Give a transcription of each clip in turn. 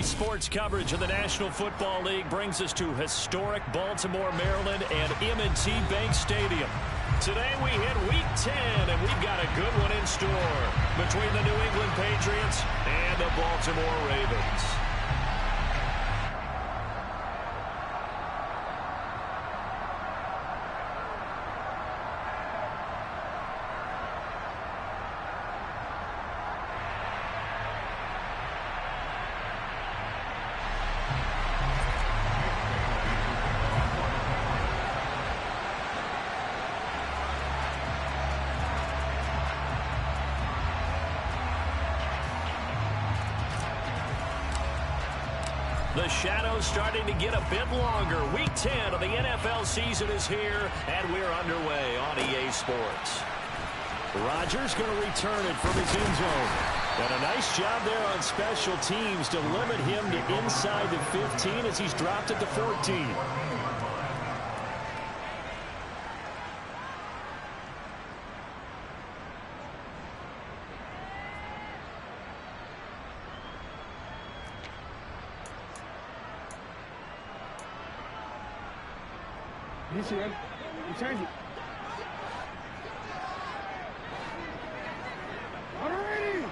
Sports coverage of the National Football League brings us to historic Baltimore, Maryland, and M&T Bank Stadium. Today we hit Week 10, and we've got a good one in store between the New England Patriots and the Baltimore Ravens. The shadow's starting to get a bit longer. Week 10 of the NFL season is here, and we're underway on EA Sports. Rodgers going to return it from his end zone. And a nice job there on special teams to limit him to inside the 15 as he's dropped it to 14. You see him? You change it. Alrighty!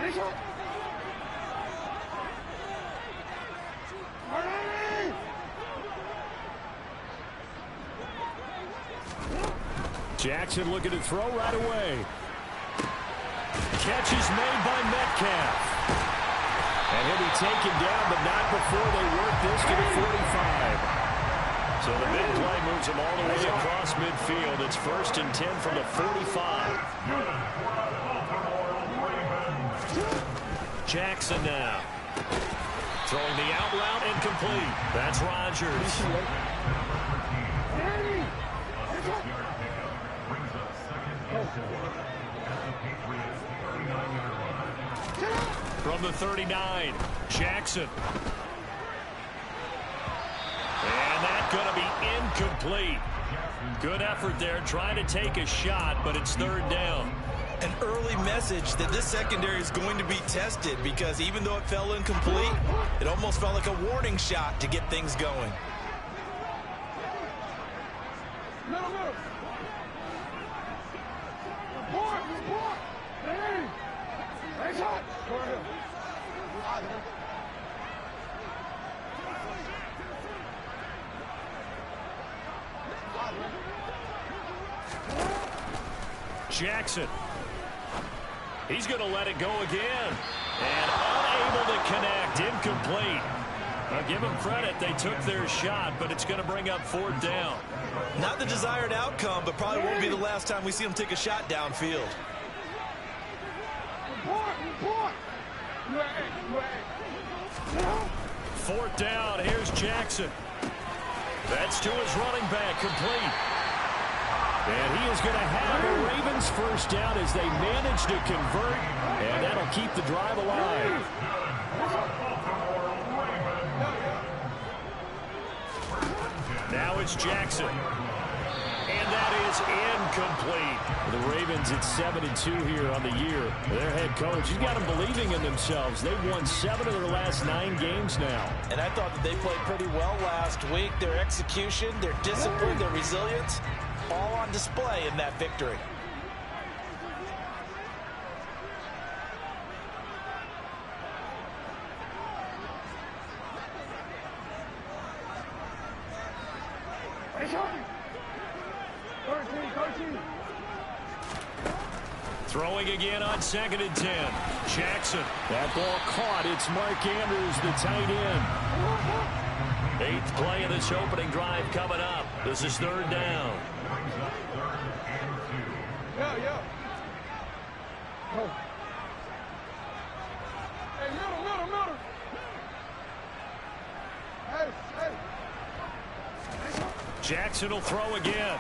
Ready, shot! Alrighty! Jackson looking to throw right away. Catch is made by Metcalf. And he'll be taken down, but not before they work this to the 45. So the big play moves him all the way across midfield. It's 1st and 10 from the 45. Jackson now. Throwing the out route incomplete. That's Rodgers. From the 39, Jackson. And that's going to be incomplete. Good effort there trying to take a shot, but it's 3rd down. An early message that this secondary is going to be tested because even though it fell incomplete, it almost felt like a warning shot to get things going. Middle. Report! Hey, shot! Jackson. He's going to let it go again. And unable to connect. Incomplete. Now give them credit. They took their shot, but it's going to bring up 4th down. Not the desired outcome, but probably won't be the last time we see him take a shot downfield. Report! 4th down. Here's Jackson. That's to his running back. Complete. And he is going to have the Ravens 1st down as they manage to convert, and that'll keep the drive alive. Now it's Jackson. And that is incomplete. The Ravens at 7-2 here on the year. Their head coach, he's got them believing in themselves. They've won 7 of their last 9 games now. And I thought that they played pretty well last week. Their execution, their discipline, their resilience, all on display in that victory. Throwing again on 2nd and 10. Jackson. That ball caught. It's Mark Andrews, the tight end. 8th play of this opening drive coming up. This is 3rd down. Yeah. Oh. Hey, middle. Hey. Jackson will throw again.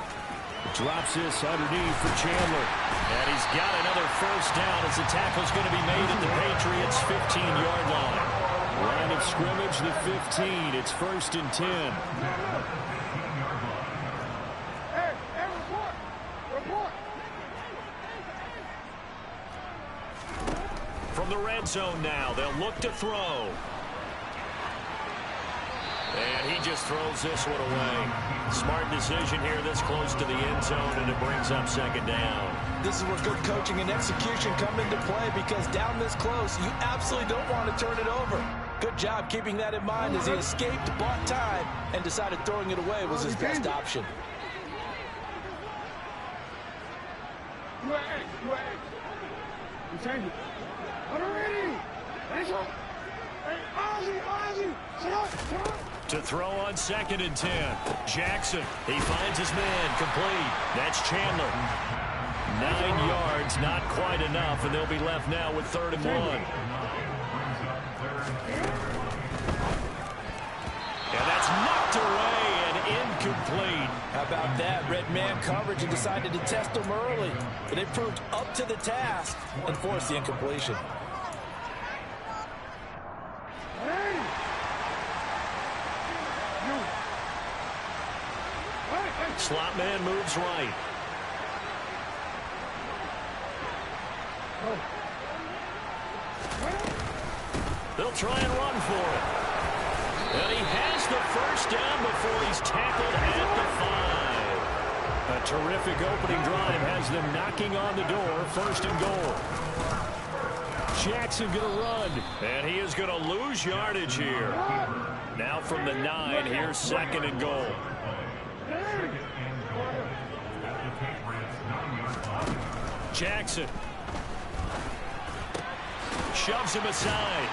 Drops this underneath for Chandler. And he's got another 1st down as the tackle's going to be made at the Patriots' 15-yard line. Line of scrimmage, the 15. It's 1st and 10. Hey, report! From the red zone now, they'll look to throw. And he just throws this one away. Smart decision here this close to the end zone, and it brings up second down. This is where good coaching and execution come into play, because down this close, you absolutely don't want to turn it over. Good job keeping that in mind as he escaped, bought time, and decided throwing it away was his best option. You change it. Already. To throw on 2nd and 10. Jackson, he finds his man, complete. That's Chandler. 9 yards, not quite enough, and they'll be left now with 3rd and 1. And that's knocked away and incomplete. How about that? Red man coverage and decided to test him early. But it proved up to the task and forced the incompletion. Slot man moves right. They'll try and run for it. And he has the first down before he's tackled at the 5. A terrific opening drive has them knocking on the door. 1st and goal. Jackson going to run. And he is going to lose yardage here. Now from the 9, here's 2nd and goal. Jackson shoves him aside.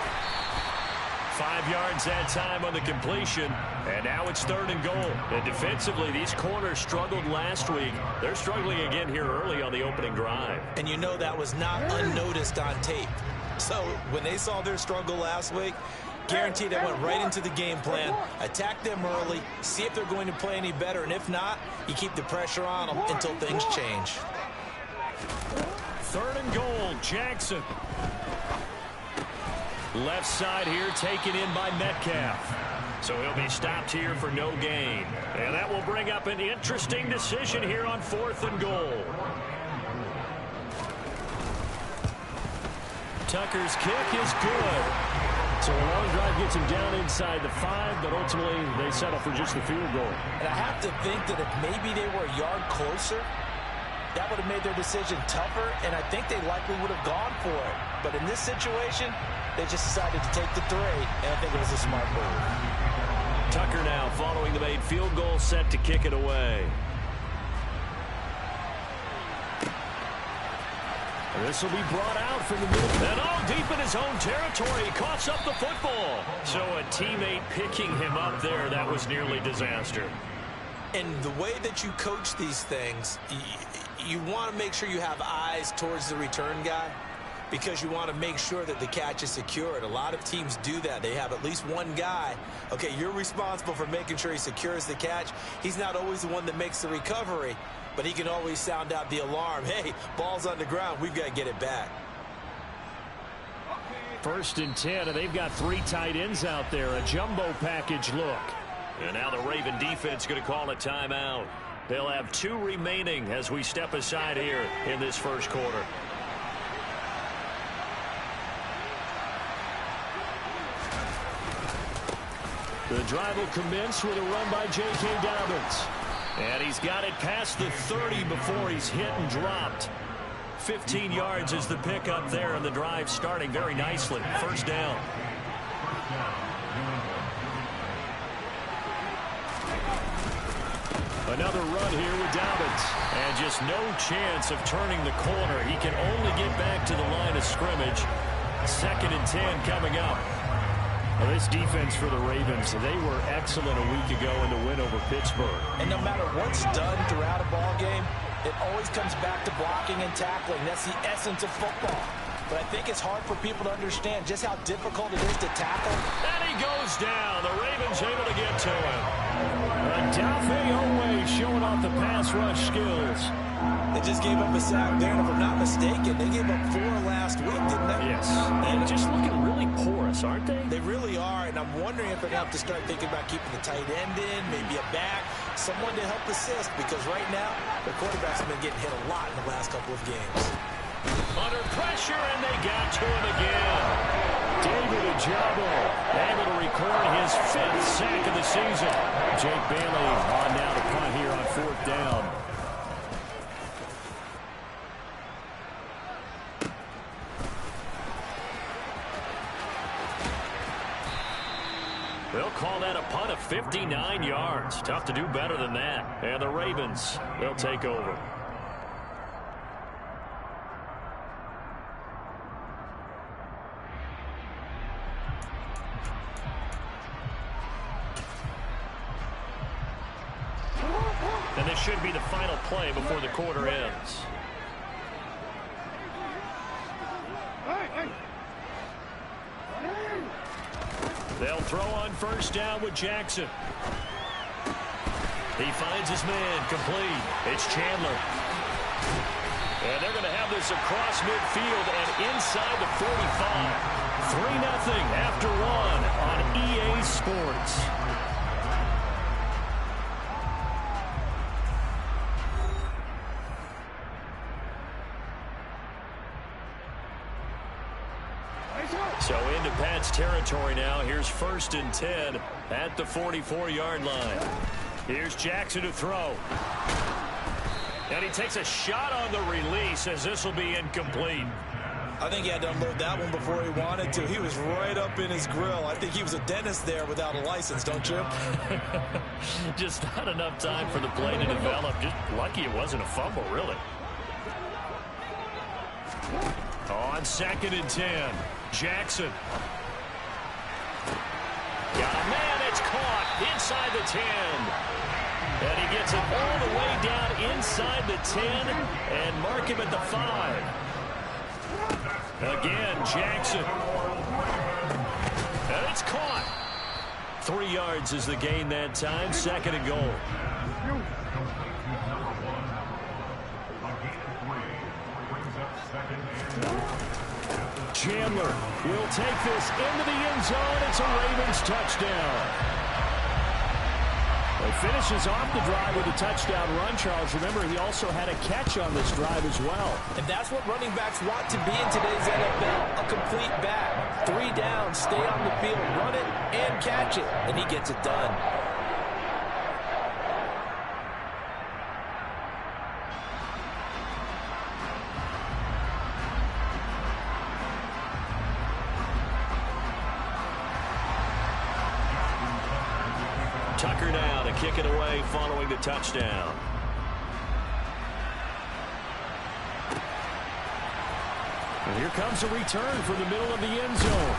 5 yards that time on the completion, and now it's 3rd and goal. And defensively, these corners struggled last week. They're struggling again here early on the opening drive. And you know that was not unnoticed on tape. So when they saw their struggle last week, guaranteed they went right into the game plan, attack them early, see if they're going to play any better, and if not, you keep the pressure on them until things change. 3rd and goal, Jackson. Left side here taken in by Metcalf. So he'll be stopped here for no gain. And that will bring up an interesting decision here on 4th and goal. Tucker's kick is good. So a long drive gets him down inside the 5, but ultimately they settle for just the field goal. And I have to think that if maybe they were a yard closer, that would have made their decision tougher, and I think they likely would have gone for it. But in this situation, they just decided to take the 3, and I think it was a smart move. Tucker now following the made field goal, set to kick it away. This will be brought out from the middle. And all deep in his own territory. He coughs up the football. So a teammate picking him up there, that was nearly disaster. And the way that you coach these things, you want to make sure you have eyes towards the return guy, because you want to make sure that the catch is secured. A lot of teams do that. They have at least one guy. Okay, you're responsible for making sure he secures the catch. He's not always the one that makes the recovery, but he can always sound out the alarm. Hey, ball's on the ground. We've got to get it back. 1st and 10, and they've got 3 tight ends out there. A jumbo package look. And now the Raven defense going to call a timeout. They'll have 2 remaining as we step aside here in this 1st quarter. The drive will commence with a run by J.K. Dobbins. And he's got it past the 30 before he's hit and dropped. 15 yards is the pickup there, and the drive starting very nicely. 1st down. Another run here with Dobbins. And just no chance of turning the corner. He can only get back to the line of scrimmage. 2nd and 10 coming up. Well, this defense for the Ravens, they were excellent a week ago in the win over Pittsburgh. And no matter what's done throughout a ball game, it always comes back to blocking and tackling. That's the essence of football. But I think it's hard for people to understand just how difficult it is to tackle. And he goes down. The Ravens able to get to him. Odafe Oweh showing off the pass rush skills. They just gave up a sack there, and if I'm not mistaken, they gave up 4 last week, didn't they? Yes. And just looking really porous, aren't they? They really are, and I'm wondering if they're going to have to start thinking about keeping the tight end in, maybe a back, someone to help assist, because right now, their quarterbacks have been getting hit a lot in the last couple of games. Under pressure, and they got to him again. David Ojabo able to record his 5th sack of the season. Jake Bailey on now to punt here on 4th down. They'll call that a punt of 59 yards. Tough to do better than that. And the Ravens, they'll take over. And this should be the final play before the quarter ends. They'll throw on 1st down with Jackson. He finds his man, complete. It's Chandler. And they're going to have this across midfield and inside the 45. 3-0 after 1 on EA Sports. So into Pat's territory now. Here's 1st and 10 at the 44-yard line. Here's Jackson to throw. And he takes a shot on the release as this will be incomplete. I think he had to unload that one before he wanted to. He was right up in his grill. I think he was a dentist there without a license, don't you? Just not enough time for the play to develop. Just lucky it wasn't a fumble, really. On 2nd and 10. Jackson. Got a man, it's caught inside the 10. And he gets it all the way down inside the 10 and mark him at the 5. Again, Jackson. And it's caught. 3 yards is the gain that time. 2nd and goal. Chandler will take this into the end zone. It's a Ravens touchdown. He finishes off the drive with a touchdown run, Charles. Remember, he also had a catch on this drive as well. And that's what running backs want to be in today's NFL, a complete back. 3 down, stay on the field, run it, and catch it. And he gets it done. Tucker now to kick it away following the touchdown. And here comes a return from the middle of the end zone.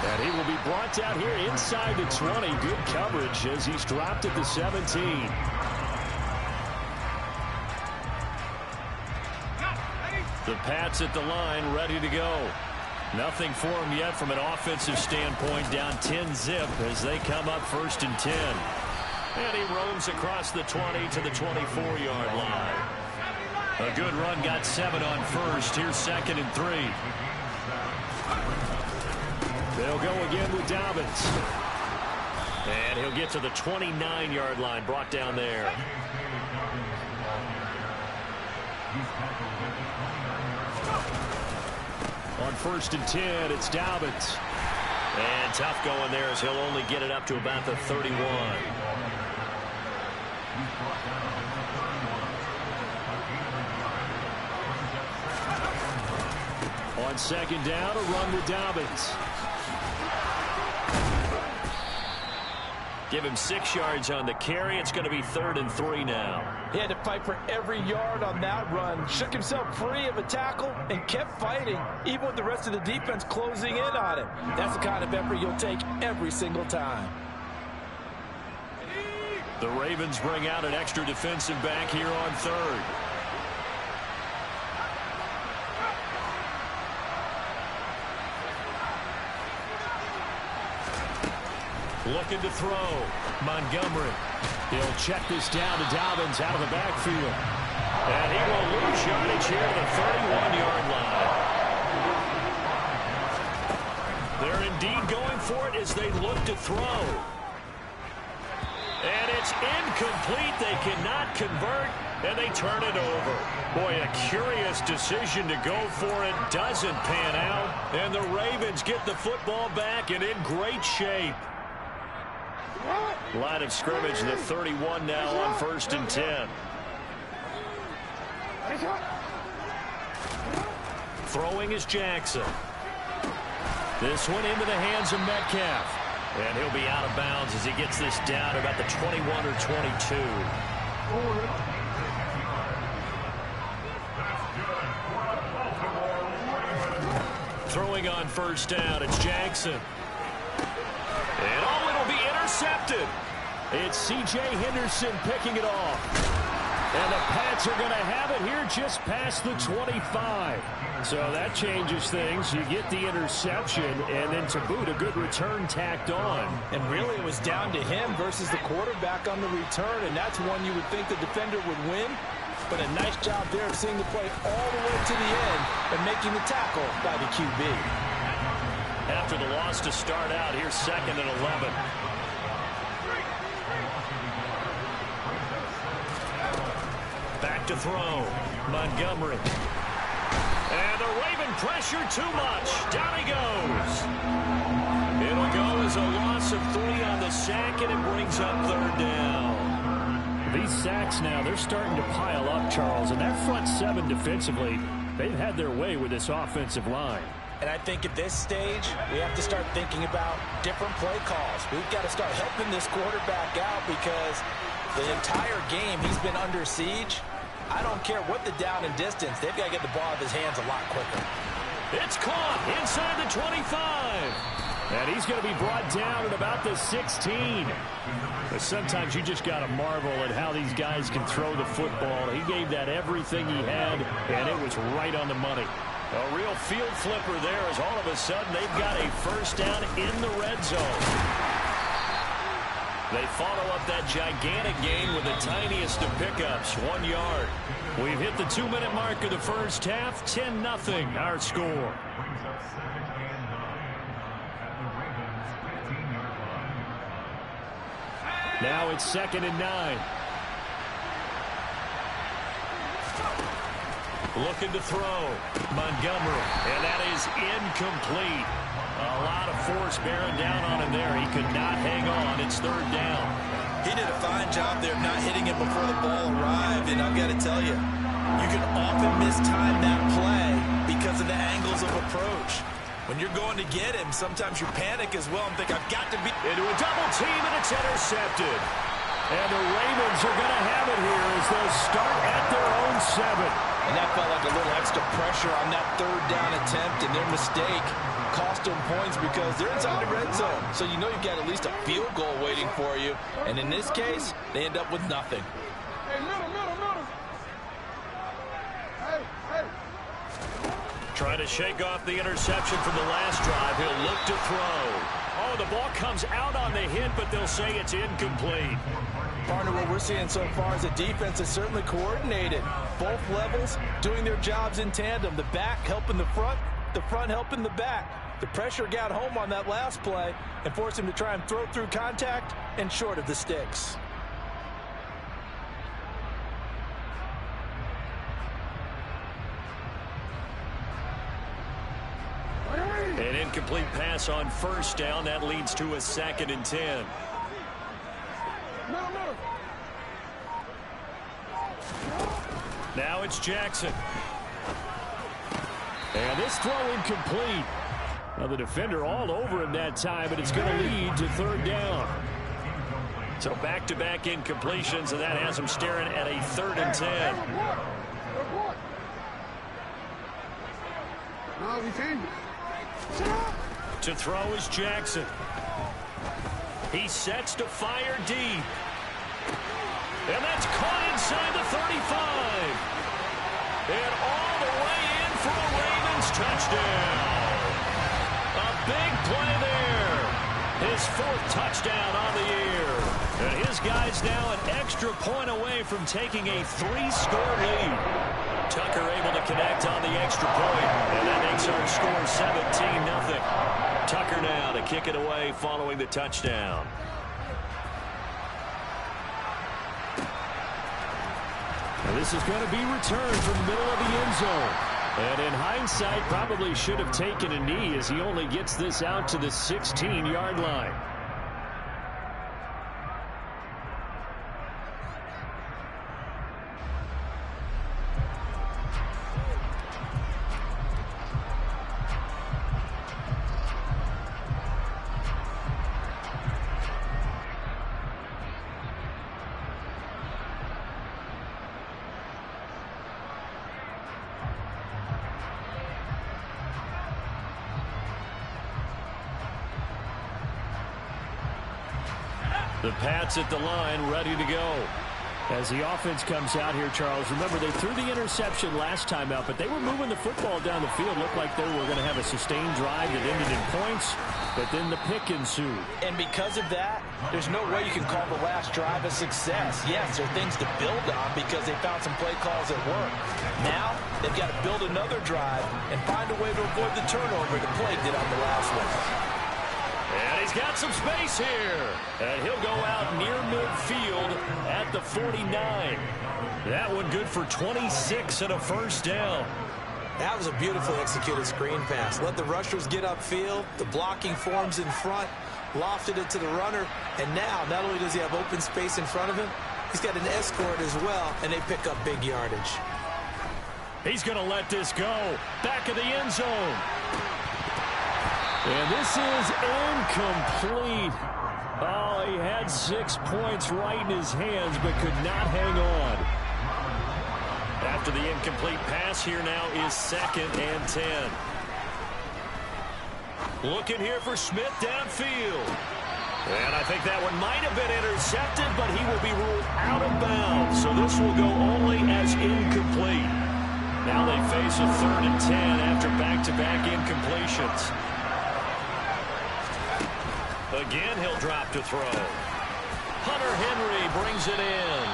And he will be brought down here inside the 20. Good coverage as he's dropped at the 17. The Pats at the line ready to go. Nothing for him yet from an offensive standpoint, down 10-zip as they come up 1st and 10. And he roams across the 20 to the 24-yard line. A good run, got 7 on 1st. Here's 2nd and 3. They'll go again with Dobbins. And he'll get to the 29-yard line, brought down there. On 1st and 10, it's Dobbins. And tough going there as he'll only get it up to about the 31. On 2nd down, a run with Dobbins. Give him 6 yards on the carry. It's going to be 3rd and 3 now. He had to fight for every yard on that run. Shook himself free of a tackle and kept fighting, even with the rest of the defense closing in on him. That's the kind of effort you'll take every single time. The Ravens bring out an extra defensive back here on 3rd. Looking to throw. Montgomery. He'll check this down to Dobbins out of the backfield. And he will lose yardage here to the 31-yard line. They're indeed going for it as they look to throw. And it's incomplete. They cannot convert. and they turn it over. Boy, a curious decision to go for it. Doesn't pan out, and the Ravens get the football back and in great shape. Line of scrimmage, the 31 now on 1st and 10. Throwing is Jackson. This one into the hands of Metcalf. And he'll be out of bounds as he gets this down about the 21 or 22. Throwing on 1st down, it's Jackson. And oh, it'll be intercepted. It's C.J. Henderson picking it off. And the Pats are going to have it here just past the 25. So that changes things. You get the interception, and then to boot, a good return tacked on. And really, it was down to him versus the quarterback on the return, and that's one you would think the defender would win. But a nice job there of seeing the play all the way to the end and making the tackle by the QB. After the loss to start out, here's 2nd and 11. Back to throw. Montgomery. And the Raven pressure too much. Down he goes. It'll go as a loss of 3 on the sack, and it brings up 3rd down. These sacks now, they're starting to pile up, Charles. And that front 7 defensively, they've had their way with this offensive line. And I think at this stage, we have to start thinking about different play calls. We've got to start helping this quarterback out because the entire game he's been under siege. I don't care what the down and distance. They've got to get the ball out of his hands a lot quicker. It's caught inside the 25. And he's going to be brought down at about the 16. But sometimes you just got to marvel at how these guys can throw the football. He gave that everything he had, and it was right on the money. A real field flipper there as all of a sudden they've got a 1st down in the red zone. They follow up that gigantic gain with the tiniest of pickups, 1 yard. We've hit the 2-minute mark of the first half, 10-0 our score. Now it's 2nd and 9. Looking to throw. Montgomery. And that is incomplete. A lot of force bearing down on him there. He could not hang on. It's 3rd down. He did a fine job there of not hitting it before the ball arrived. And I've got to tell you, you can often mistime that play because of the angles of approach. When you're going to get him, sometimes you panic as well and think, I've got to be into a double team, and it's intercepted. And the Ravens are going to have it here as they'll start at their own 7. And that felt like a little extra pressure on that 3rd down attempt, and their mistake cost them points because they're inside the red zone. So you know you've got at least a field goal waiting for you. And in this case, they end up with nothing. Hey, middle. Hey. Trying to shake off the interception from the last drive. He'll look to throw. Oh, the ball comes out on the hit, but they'll say it's incomplete. Partner, what we're seeing so far is the defense is certainly coordinated. Both levels doing their jobs in tandem. The back helping the front helping the back. The pressure got home on that last play and forced him to try and throw through contact and short of the sticks. An incomplete pass on 1st down. That leads to a 2nd and 10. Now it's Jackson. And this throw incomplete. Now the defender all over him that time, but it's going to lead to 3rd down. So back-to-back incompletions, and that has him staring at a 3rd and 10. To throw is Jackson. He sets to fire deep. And that's caught inside the 35. And all the way in for a Ravens touchdown. A big play there. His 4th touchdown on the year. And his guy's now an extra point away from taking a 3-score lead. Tucker able to connect on the extra point. And that makes our score 17-0. Tucker now to kick it away following the touchdown. This is going to be returned from the middle of the end zone. And in hindsight, probably should have taken a knee as he only gets this out to the 16-yard line. The Pats at the line, ready to go. As the offense comes out here, Charles, remember they threw the interception last time out, but they were moving the football down the field. Looked like they were going to have a sustained drive that ended in points, but then the pick ensued. And because of that, there's no way you can call the last drive a success. Yes, there are things to build on because they found some play calls that work. Now, they've got to build another drive and find a way to avoid the turnover that plagued it on the last one. And he's got some space here. And he'll go out near midfield at the 49. That one good for 26 and a first down. That was a beautifully executed screen pass. Let the rushers get upfield. The blocking forms in front. Lofted it to the runner. And now, not only does he have open space in front of him, he's got an escort as well, and they pick up big yardage. He's going to let this go. Back of the end zone. And this is incomplete. Oh, he had 6 points right in his hands, but could not hang on. After the incomplete pass, here now is 2nd and 10. Looking here for Smith downfield. And I think that one might have been intercepted, but he will be ruled out of bounds. So this will go only as incomplete. Now they face a 3rd and 10 after back-to-back incompletions. Again, he'll drop to throw. Hunter Henry brings it in.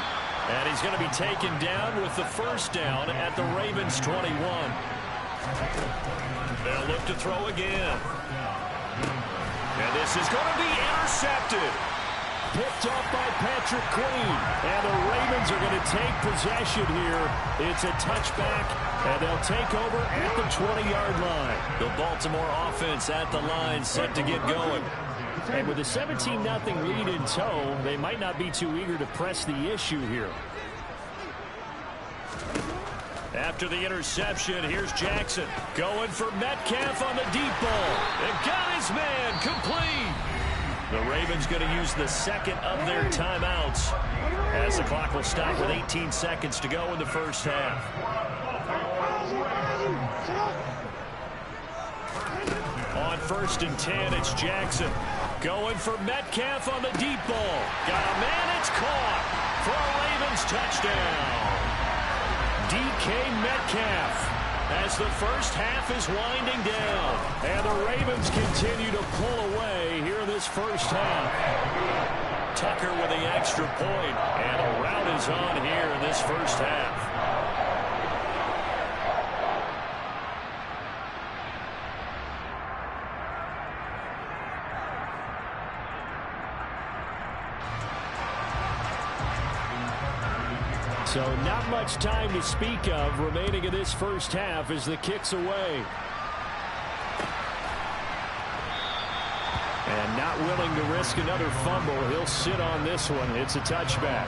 And he's going to be taken down with the first down at the Ravens' 21. They'll look to throw again. And this is going to be intercepted. Picked off by Patrick Queen. And the Ravens are going to take possession here. It's a touchback, and they'll take over at the 20-yard line. The Baltimore offense at the line set to get going. And with a 17-0 lead in tow, they might not be too eager to press the issue here. After the interception, here's Jackson going for Metcalf on the deep ball. And got his man complete. The Ravens going to use the second of their timeouts as the clock will stop with 18 seconds to go in the first half. On 1st and 10, it's Jackson going for Metcalf on the deep ball. Got a man, it's caught for a Ravens touchdown. DK Metcalf as the first half is winding down. And the Ravens continue to pull away here in this first half. Tucker with the extra point, and a rout is on here in this first half. So not much time to speak of remaining in this first half as the kick's away. And not willing to risk another fumble, he'll sit on this one. It's a touchback.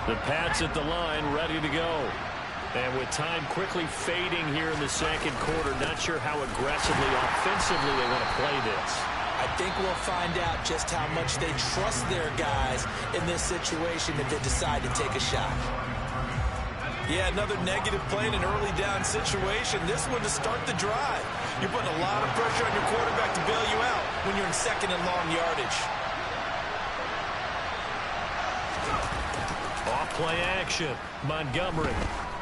The Pats at the line, ready to go. And with time quickly fading here in the second quarter, not sure how aggressively, offensively they want to play this. I think we'll find out just how much they trust their guys in this situation if they decide to take a shot. Yeah, another negative play in an early down situation. This one to start the drive. You're putting a lot of pressure on your quarterback to bail you out when you're in 2nd and long yardage. Off-play action. Montgomery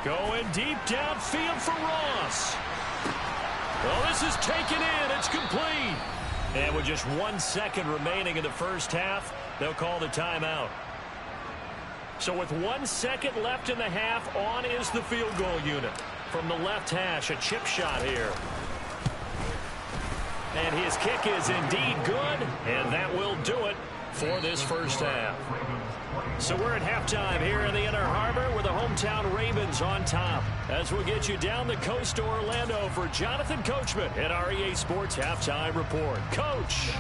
going deep downfield for Ross. Well, this is taken in. It's complete. And with just 1 second remaining in the first half, they'll call the timeout. So with 1 second left in the half, on is the field goal unit. From the left hash, a chip shot here. And his kick is indeed good, and that will do it for this first half. So we're at halftime here in the Inner Harbor with the hometown Ravens on top. As we'll get you down the coast to Orlando for Jonathan Coachman at our EA Sports Halftime Report. Coach.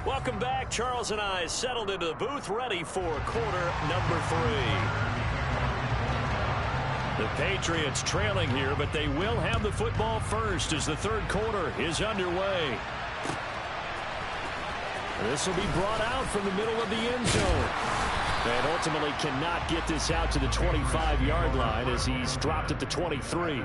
Welcome back. Charles and I settled into the booth ready for quarter number 3. The Patriots trailing here, but they will have the football first as the third quarter is underway. This will be brought out from the middle of the end zone. And ultimately cannot get this out to the 25-yard line as he's dropped at the 23.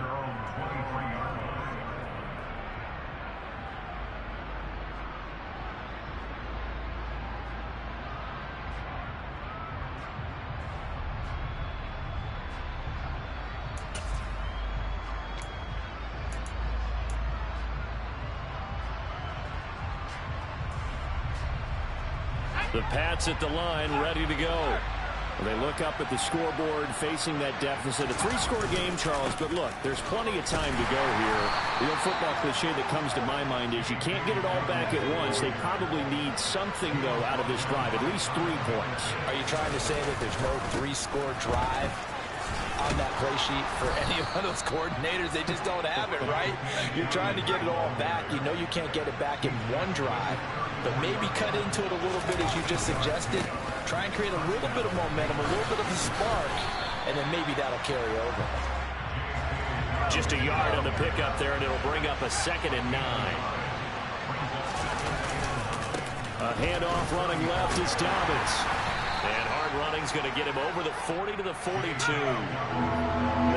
The Pats at the line, ready to go. They look up at the scoreboard, facing that deficit. A 3-score game, Charles, but look, there's plenty of time to go here. The old football cliche that comes to my mind is you can't get it all back at once. They probably need something, though, out of this drive, at least 3 points. Are you trying to say that there's no 3-score drive on that play sheet for any one of those coordinators? They just don't have it, right? You're trying to get it all back. You know you can't get it back in one drive, but maybe cut into it a little bit as you just suggested. Try and create a little bit of momentum, a little bit of a spark, and then maybe that'll carry over. Just a yard on the pickup there, and it'll bring up a 2nd and 9. A handoff running left is Dobbins. And hard running's going to get him over the 40 to the 42.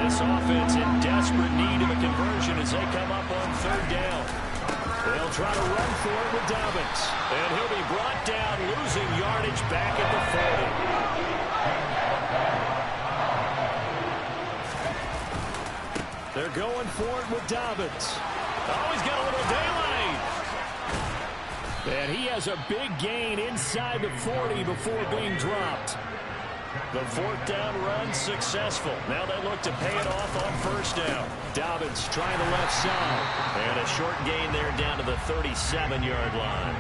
This offense in desperate need of a conversion as they come up on 3rd down. They'll try to run for it with Dobbins. And he'll be brought down, losing yardage back at the 40. They're going for it with Dobbins. Oh, he's got a little daylight. And he has a big gain inside the 40 before being dropped. The 4th down run successful. Now they look to pay it off on 1st down. Dobbins trying the left side. And a short gain there down to the 37-yard line.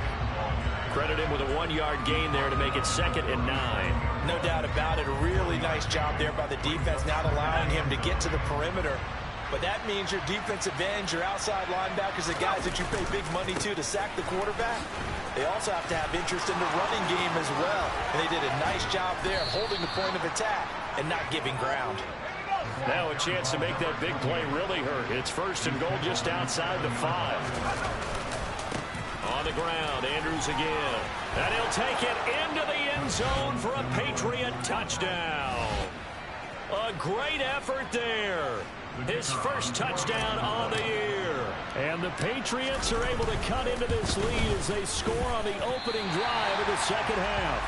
Credit him with a 1-yard gain there to make it 2nd and 9. No doubt about it. A really nice job there by the defense, not allowing him to get to the perimeter. But that means your defensive ends, your outside linebackers, the guys that you pay big money to sack the quarterback, they also have to have interest in the running game as well. And they did a nice job there holding the point of attack and not giving ground. Now a chance to make that big play really hurt. It's 1st and goal just outside the 5. On the ground, Andrews again. And he'll take it into the end zone for a Patriot touchdown. A great effort there. His first touchdown on the year. And the Patriots are able to cut into this lead as they score on the opening drive of the 2nd half.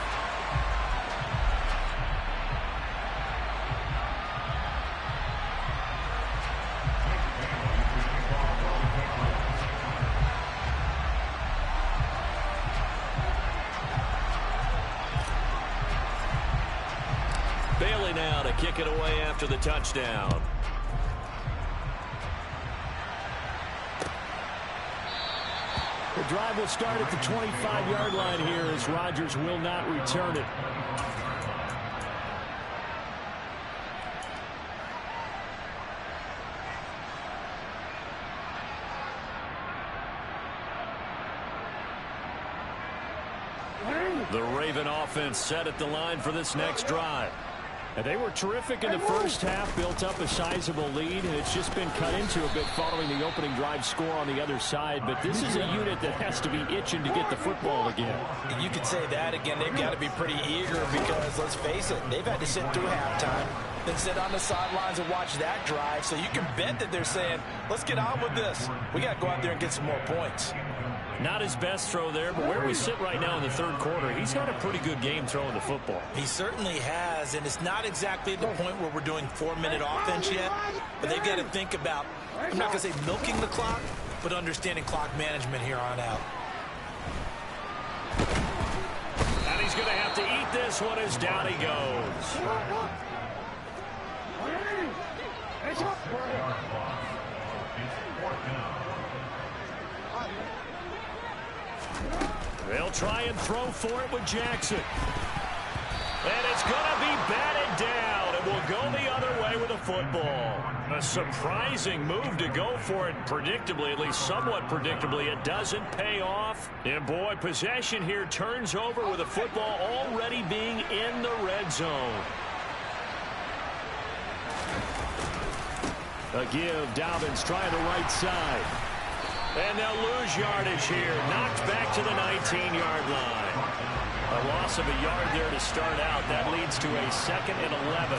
Bailey now to kick it away after the touchdown. The drive will start at the 25-yard line here as Rodgers will not return it. The Raven offense set at the line for this next drive. And they were terrific in the first half, built up a sizable lead, and it's just been cut into a bit following the opening drive score on the other side. But this is a unit that has to be itching to get the football again. You could say that again. They've got to be pretty eager because, let's face it, they've had to sit through halftime. than sit on the sidelines and watch that drive. So you can bet that they're saying, let's get on with this. We got to go out there and get some more points. Not his best throw there, but where we sit right now in the third quarter, he's had a pretty good game throwing the football. He certainly has, and it's not exactly at the point where we're doing 4-minute offense yet, but they've got to think about, I'm not going to say milking the clock, but understanding clock management here on out. And he's going to have to eat this one as down he goes. They'll try and throw for it with Jackson. And it's going to be batted down. It will go the other way with a football. A surprising move to go for it predictably, at least somewhat predictably. It doesn't pay off. And, boy, possession here turns over with a football already being in the red zone. A give. Dobbins trying the right side. And they'll lose yardage here. Knocked back to the 19-yard line. A loss of a yard there to start out. That leads to a 2nd and 11.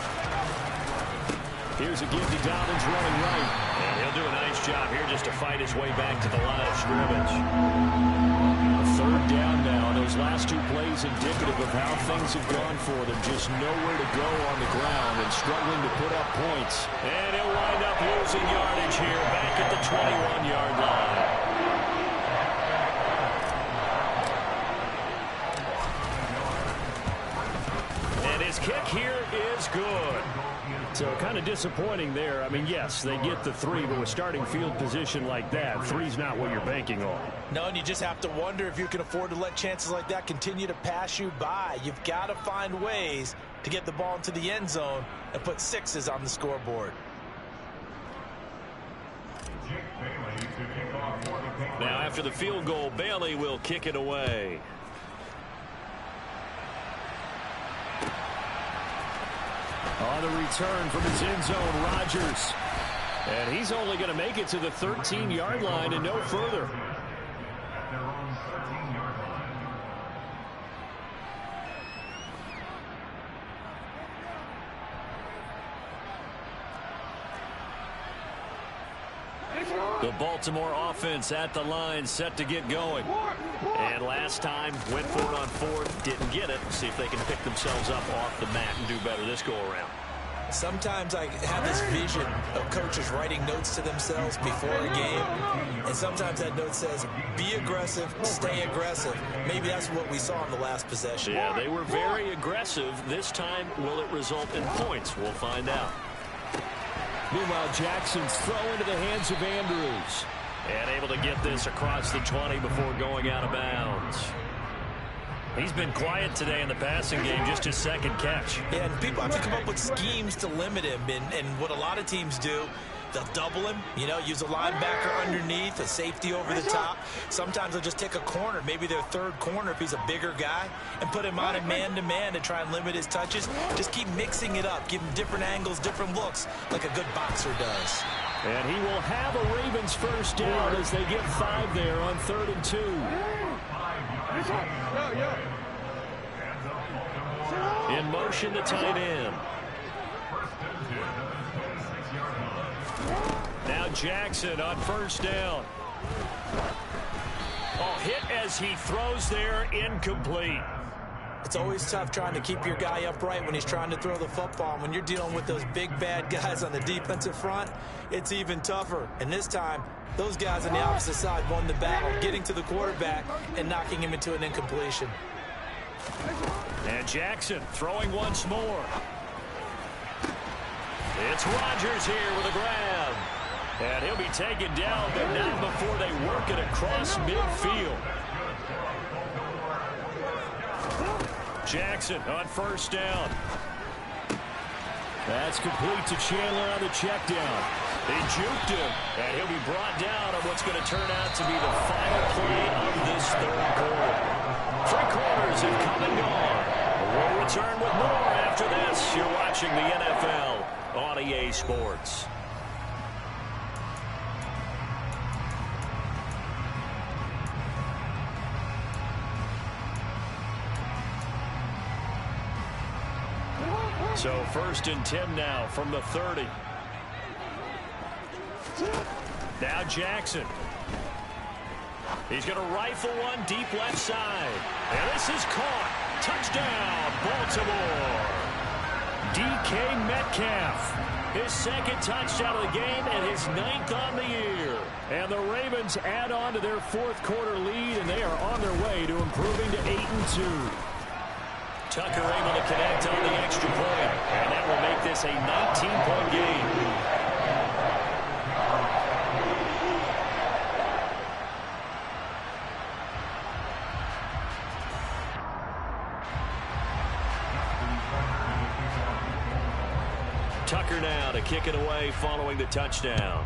Here's a give to Dobbins running right. And he'll do a nice job here just to fight his way back to the line of scrimmage. A 3rd down now. Those last 2 plays indicative of how things have gone for them. Just nowhere to go on the ground and struggling to put up points. And he'll wind up losing yardage here back at the 21-yard line. And his kick here is good. So kind of disappointing there. I mean, yes, they get the 3, but with starting field position like that, 3's not what you're banking on. No, and you just have to wonder if you can afford to let chances like that continue to pass you by. You've got to find ways to get the ball into the end zone and put 6s on the scoreboard. Now, after the field goal, Bailey will kick it away. On the return from his end zone, Rodgers. And he's only going to make it to the 13-yard line and no further. The Baltimore offense at the line, set to get going. And last time, went for it on 4th, didn't get it. See if they can pick themselves up off the mat and do better this go-around. Sometimes I have this vision of coaches writing notes to themselves before a game. And sometimes that note says, be aggressive, stay aggressive. Maybe that's what we saw in the last possession. Yeah, they were very aggressive. This time, will it result in points? We'll find out. Meanwhile, Jackson's throw into the hands of Andrews. And able to get this across the 20 before going out of bounds. He's been quiet today in the passing game, just his 2nd catch. Yeah, and people have to come up with schemes to limit him. And what a lot of teams do, they'll double him, you know, use a linebacker underneath, a safety over the top. Sometimes they'll just take a corner, maybe their 3rd corner if he's a bigger guy, and put him on a man-to-man to try and limit his touches. Just keep mixing it up, give him different angles, different looks, like a good boxer does. And he will have a Ravens 1st down as they get 5 there on 3rd and 2. In motion, the tight end. Now Jackson on 1st down. Oh, hit as he throws there, incomplete. It's always tough trying to keep your guy upright when he's trying to throw the football. When you're dealing with those big, bad guys on the defensive front, it's even tougher. And this time, those guys on the opposite side won the battle, getting to the quarterback and knocking him into an incompletion. And Jackson throwing once more. It's Rodgers here with a grab. And he'll be taken down, but not before they work it across midfield. Jackson on 1st down. That's complete to Chandler on the check down. They juked him, and he'll be brought down on what's going to turn out to be the final play of this 3rd quarter. 3 quarters have come and gone. We'll return with more after this. You're watching the NFL on EA Sports. So 1st and 10 now from the 30. Now Jackson. He's going to rifle one deep left side. And this is caught. Touchdown, Baltimore. DK Metcalf. His 2nd touchdown of the game and his 9th on the year. And the Ravens add on to their 4th quarter lead, and they are on their way to improving to 8-2. Tucker able to connect on the extra point, and that will make this a 19-point game. Tucker now to kick it away following the touchdown.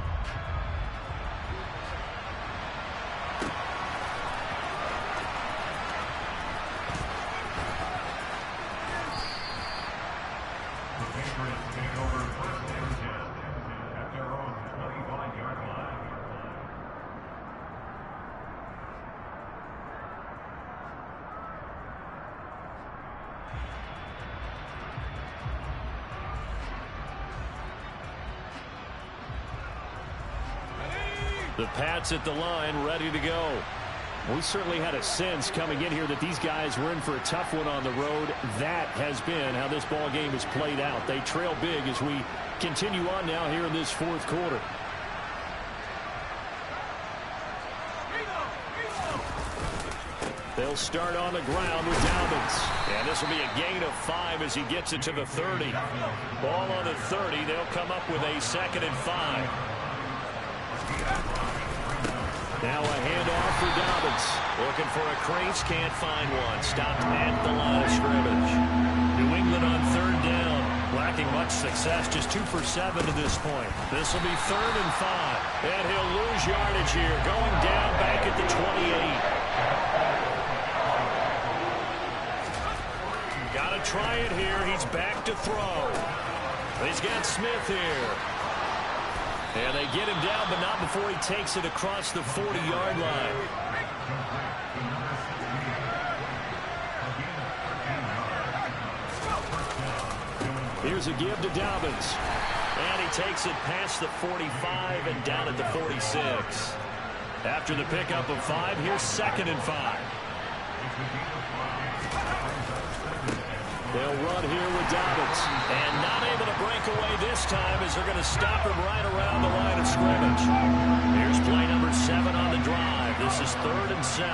The Pats at the line, ready to go. We certainly had a sense coming in here that these guys were in for a tough one on the road. That has been how this ball game has played out. They trail big as we continue on now here in this 4th quarter. They'll start on the ground with Dobbins. And this will be a gain of 5 as he gets it to the 30. Ball on the 30. They'll come up with a 2nd and 5. Now a handoff for Dobbins. Looking for a crease, can't find one. Stopped at the line of scrimmage. New England on 3rd down. Lacking much success, just 2 for 7 to this point. This will be 3rd and 5. And he'll lose yardage here, going down back at the 28. Got to try it here. He's back to throw. He's got Smith here. And they get him down, but not before he takes it across the 40-yard line. Here's a give to Dobbins. And he takes it past the 45 and down at the 46. After the pickup of 5, here's 2nd and 5. They'll run here with Dobbins. And not able to break away this time as they're going to stop him right around the line of scrimmage. Here's play number 7 on the drive. This is 3rd and 7.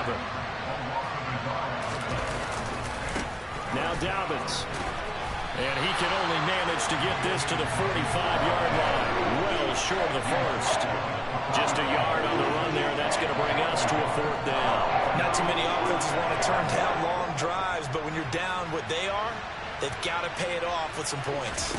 Now Dobbins. And he can only manage to get this to the 45-yard line. Well short of the 1st. Just a yard on the run there. That's going to bring us to a 4th down. Not too many offenses want to turn down long drives, but when you're down what they are, they've got to pay it off with some points.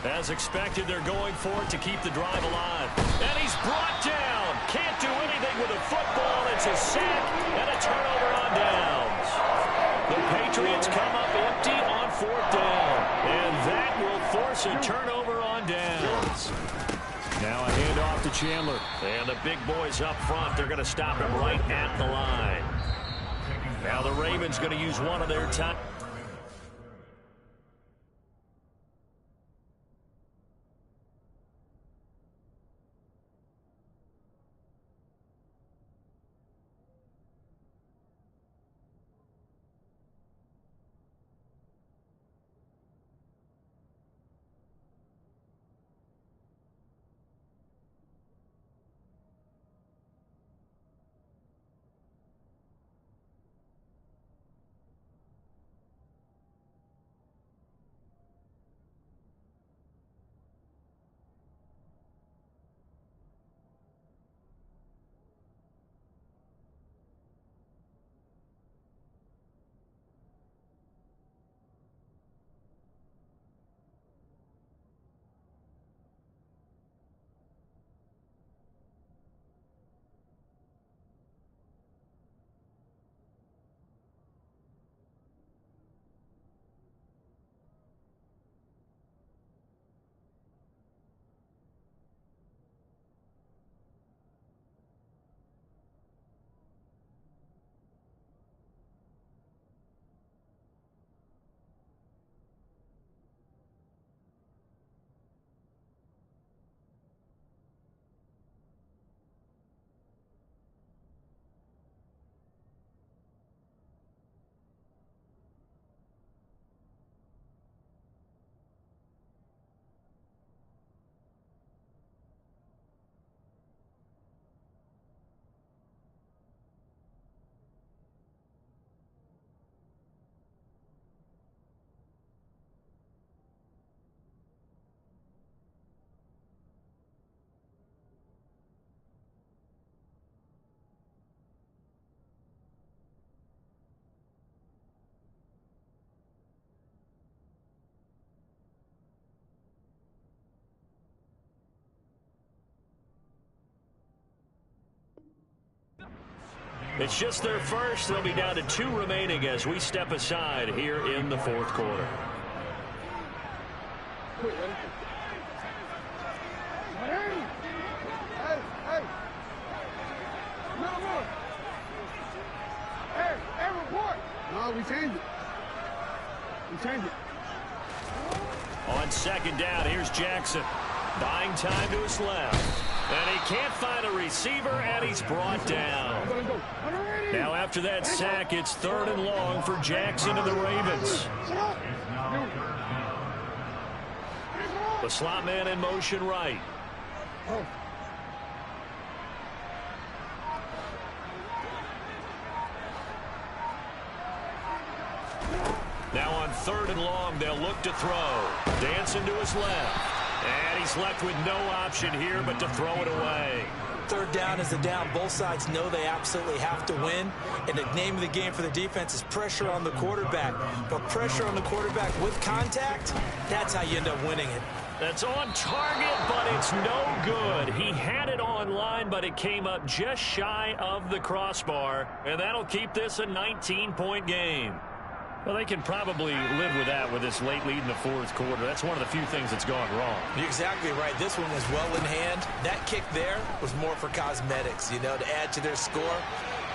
As expected, they're going for it to keep the drive alive. And he's brought down. Can't do anything with a football. It's a sack and a turnover on downs. The Patriots come up empty on 4th down. And that will force a turnover on downs. Now a handoff to Chandler. And the big boys up front, they're going to stop him right at the line. Now the Ravens going to use one of their time. It's just their first. They'll be down to 2 remaining as we step aside here in the fourth quarter. No, we changed it. We changed it. On second down, here's Jackson. Buying time to his left. And he can't find a receiver, and he's brought down. Now after that sack, it's 3rd and long for Jackson and the Ravens. The slot man in motion right. Now on 3rd and long, they'll look to throw. Dancing to his left. And he's left with no option here but to throw it away. 3rd down is the down. Both sides know they absolutely have to win. And the name of the game for the defense is pressure on the quarterback. But pressure on the quarterback with contact, that's how you end up winning it. That's on target, but it's no good. He had it on line, but it came up just shy of the crossbar. And that'll keep this a 19-point game. Well, they can probably live with that with this late lead in the fourth quarter. That's one of the few things that's gone wrong. You're exactly right. This one was well in hand. That kick there was more for cosmetics, you know, to add to their score.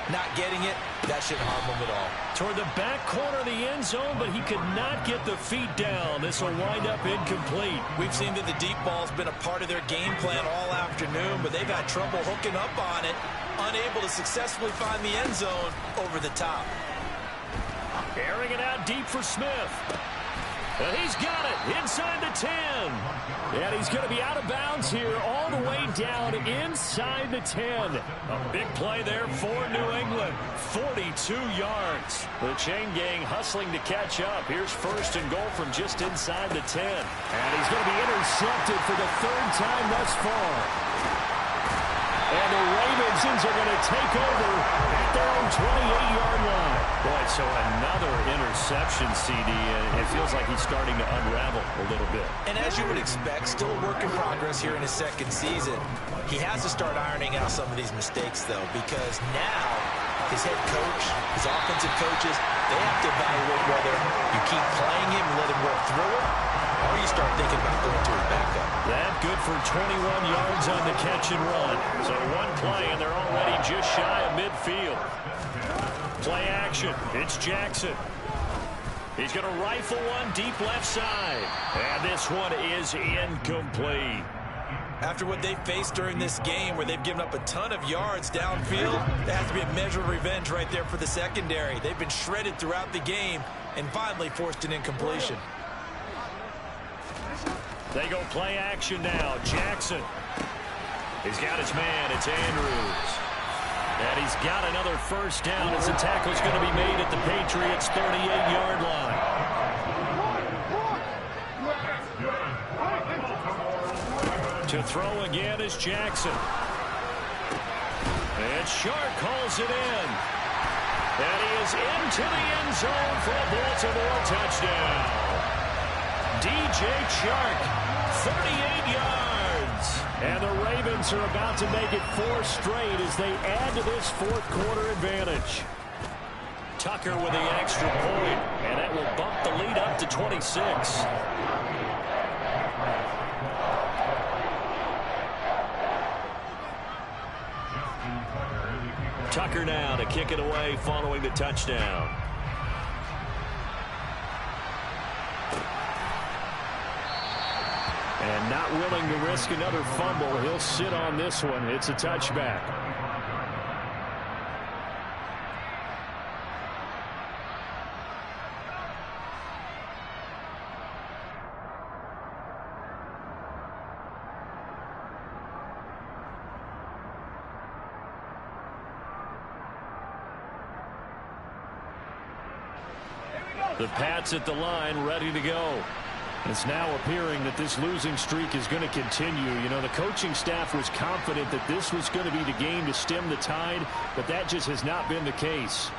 Not getting it, that shouldn't harm them at all. Toward the back corner of the end zone, but he could not get the feet down. This will wind up incomplete. We've seen that the deep ball's been a part of their game plan all afternoon, but they've had trouble hooking up on it, unable to successfully find the end zone over the top. Airing it out deep for Smith. And he's got it inside the 10. And he's going to be out of bounds here all the way down inside the 10. A big play there for New England. 42 yards. The chain gang hustling to catch up. Here's 1st and goal from just inside the 10. And he's going to be intercepted for the 3rd time thus far. And the Ravens are going to take over at their own 28-yard line. Boy, so another interception, CD, and it feels like he's starting to unravel a little bit. And as you would expect, still a work in progress here in his 2nd season. He has to start ironing out some of these mistakes, though, because now his head coach, his offensive coaches, they have to evaluate whether you keep playing him and let him work through it, or you start thinking about going to his backup. That good for 21 yards on the catch and run. So one play, and they're already just shy of midfield. Play action. It's Jackson. He's going to rifle one deep left side. And this one is incomplete. After what they faced during this game where they've given up a ton of yards downfield, there has to be a measure of revenge right there for the secondary. They've been shredded throughout the game and finally forced an incompletion. They go play action now. Jackson. He's got his man. It's Andrews. And he's got another 1st down as the tackle's going to be made at the Patriots' 38-yard line. To throw again is Jackson. And Shark calls it in. And he is into the end zone for a Baltimore touchdown. DJ Chark, 38 yards. And the Ravens are about to make it 4 straight as they add to this fourth quarter advantage. Tucker with the extra point, and that will bump the lead up to 26. Tucker now to kick it away following the touchdown. And not willing to risk another fumble. He'll sit on this one. It's a touchback. The Pats at the line, ready to go. It's now appearing that this losing streak is going to continue. You know, the coaching staff was confident that this was going to be the game to stem the tide, but that just has not been the case.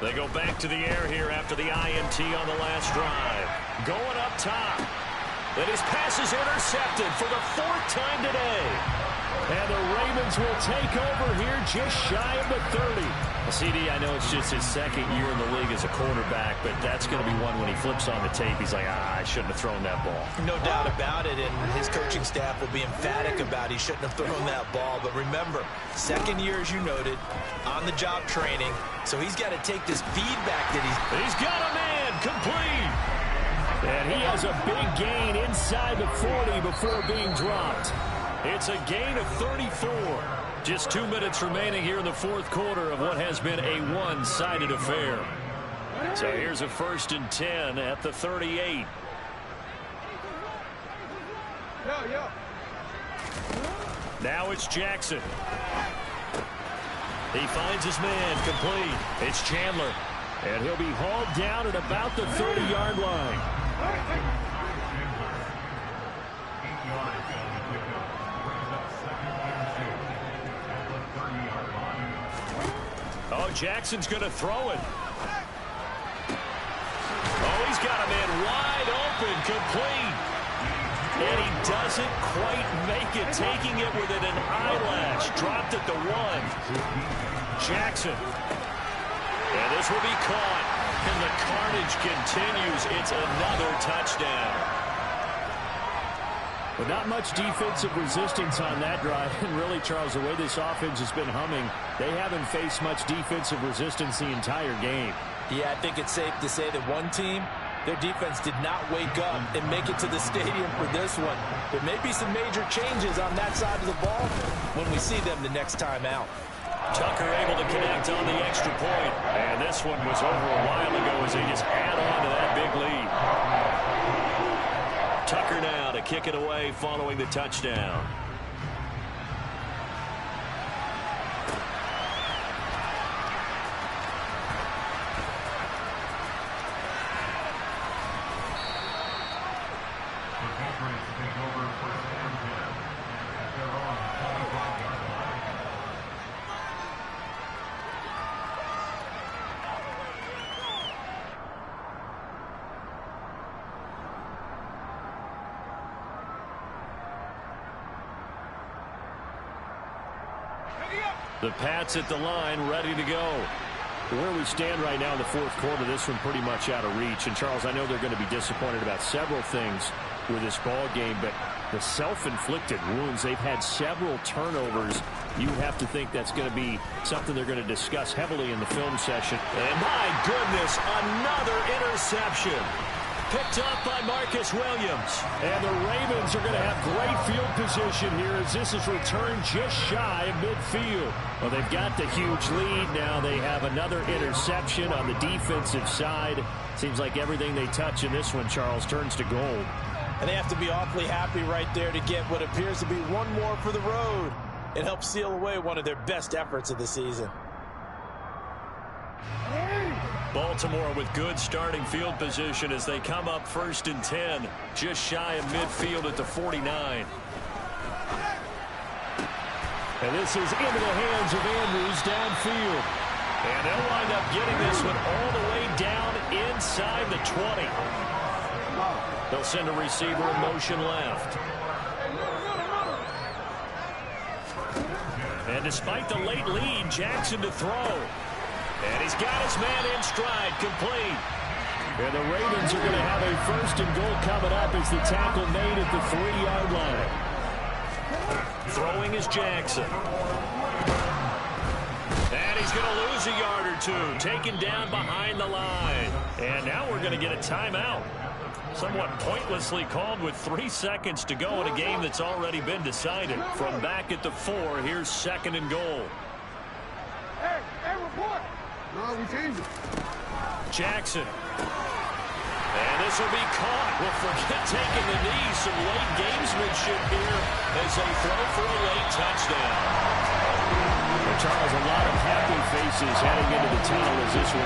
They go back to the air here after the INT on the last drive. Going up top. And his pass is intercepted for the 4th time today. And the Ravens will take over here just shy of the 30. CD, I know it's just his 2nd year in the league as a quarterback, but that's going to be one when he flips on the tape, he's like, I shouldn't have thrown that ball. No doubt about it, and his coaching staff will be emphatic about he shouldn't have thrown that ball. But remember, 2nd year, as you noted, on-the-job training, so he's got to take this feedback that he's got a man complete. And he has a big gain inside the 40 before being dropped. It's a gain of 34. Just 2 minutes remaining here in the 4th quarter of what has been a one-sided affair. So here's a 1st and 10 at the 38. Now it's Jackson. He finds his man complete. It's Chandler. And he'll be hauled down at about the 30-yard line. Oh, Jackson's going to throw it. Oh, he's got a man wide open, complete. And he doesn't quite make it, taking it within an eyelash. Dropped at the 1. Jackson. And this will be caught. And the carnage continues. It's another touchdown. But not much defensive resistance on that drive. And really, Charles, the way this offense has been humming, they haven't faced much defensive resistance the entire game. Yeah, I think it's safe to say that one team, their defense did not wake up and make it to the stadium for this one. There may be some major changes on that side of the ball when we see them the next time out. Tucker able to connect on the extra point. And this one was over a while ago as they just add on to that big lead. Tucker now to kick it away following the touchdown. The Pats at the line, ready to go. Where we stand right now in the 4th quarter, this one pretty much out of reach. And, Charles, I know they're going to be disappointed about several things with this ball game, but the self-inflicted wounds, they've had several turnovers. You have to think that's going to be something they're going to discuss heavily in the film session. And, my goodness, another interception. Picked up by Marcus Williams. And the Ravens are going to have great field position here as this is returned just shy of midfield. Well, they've got the huge lead now. They have another interception on the defensive side. Seems like everything they touch in this one, Charles, turns to gold. And they have to be awfully happy right there to get what appears to be one more for the road. It helps seal away one of their best efforts of the season. Baltimore with good starting field position as they come up 1st and 10, just shy of midfield at the 49. And this is into the hands of Andrews downfield. And they'll wind up getting this one all the way down inside the 20. They'll send a receiver in motion left. And despite the late lead, Jackson to throw. And he's got his man in stride, complete. And the Ravens are going to have a 1st and goal coming up as the tackle made at the 3-yard line. Throwing is Jackson. And he's going to lose a yard or two, taken down behind the line. And now we're going to get a timeout. Somewhat pointlessly called with 3 seconds to go in a game that's already been decided. From back at the 4, here's 2nd and goal. Hey, report. No, we changed it. Jackson. And this will be caught. Well, forget taking the knee. Some late gamesmanship here as they throw for a late touchdown. Well, Charles, a lot of happy faces heading into the tunnel as this one